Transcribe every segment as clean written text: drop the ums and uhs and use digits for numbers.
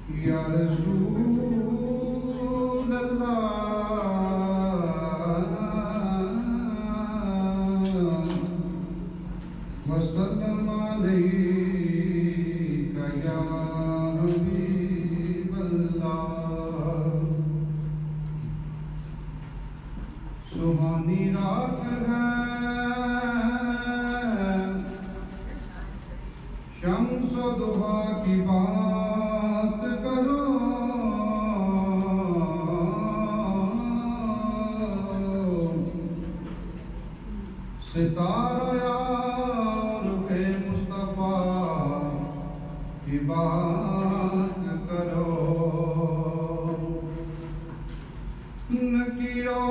या रसूल अल्लाह वसल्लम अलैका या हबीब अल्लाह। सुहानी रात है शम्स दुहा की बात करो, सितारा यार पे मुस्तफा की बात करो। नकिया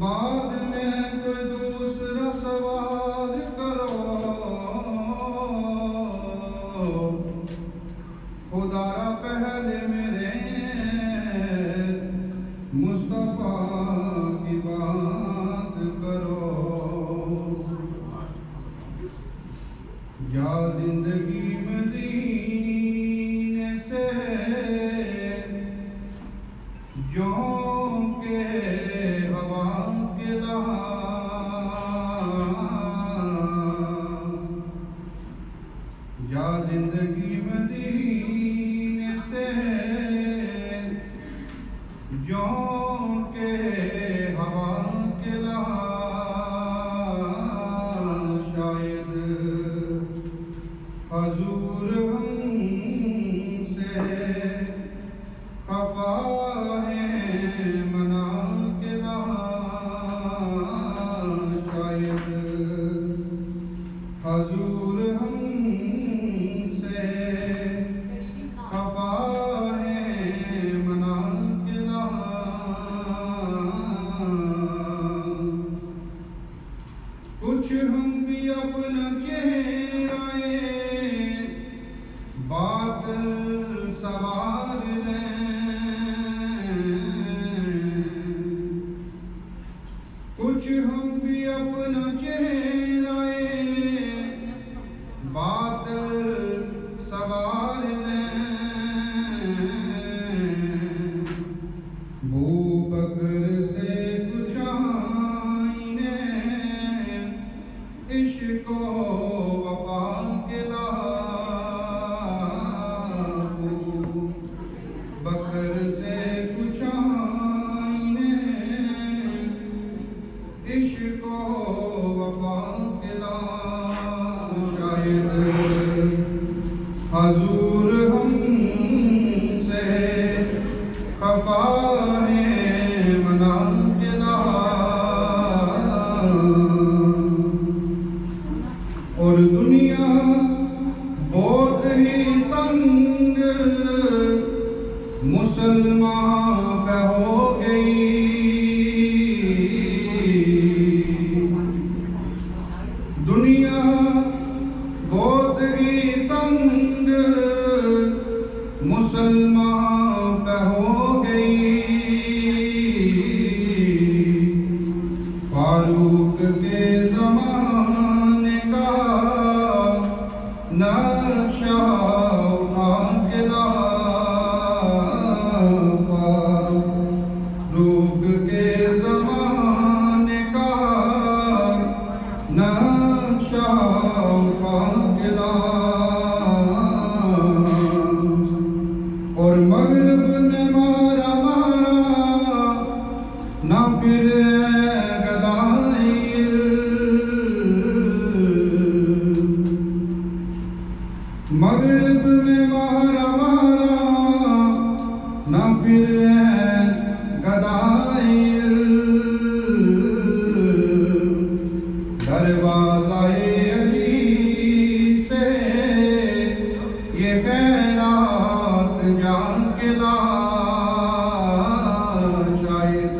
बाद में कोई दूसरा सवाल करो, खुदारा पहले मेरे मुस्तफा की बात करो। या जिंदगी मदीने से जो के हवा के लहा, या जिंदगी मदीने से जो के हवा के लहा, शायद हजूर हमसे खफा है मना के लहा, शायद हजूर हमसे खफा है मना के लहा। कुछ हम भी अपना चेहराए बादल सवार लें, कुछ हम भी अपना चेहराए बादल सवार लें। बू बकर से कुछ आईने इश्क वफा के लहा, बू बकर से कुछ आईने इश्क वफा के लहा, शायद हजूर हमसे खफा है मना के लहा। और दुनिया बहुत ही तंग मुसलमान पे हो गई, दुनिया बहुत ही तंग मुसलमान पे हो गई। फारूक के ज़माने का नक्शा उठा के ला, फारूक के ज़माने का नक्शा उठा के ला। और मगरिब ने मारा मारा ना फिर गदाई, मगरिब में मारा मारा ना फिर गदाई। दरवाज़े अली से ये खैरात जाके ला, शायद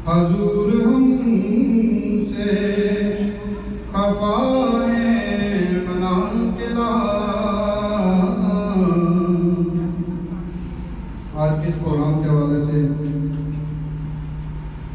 हजूर हमसे खफा है मना के ला। आज के प्रोग्राम के हवाले से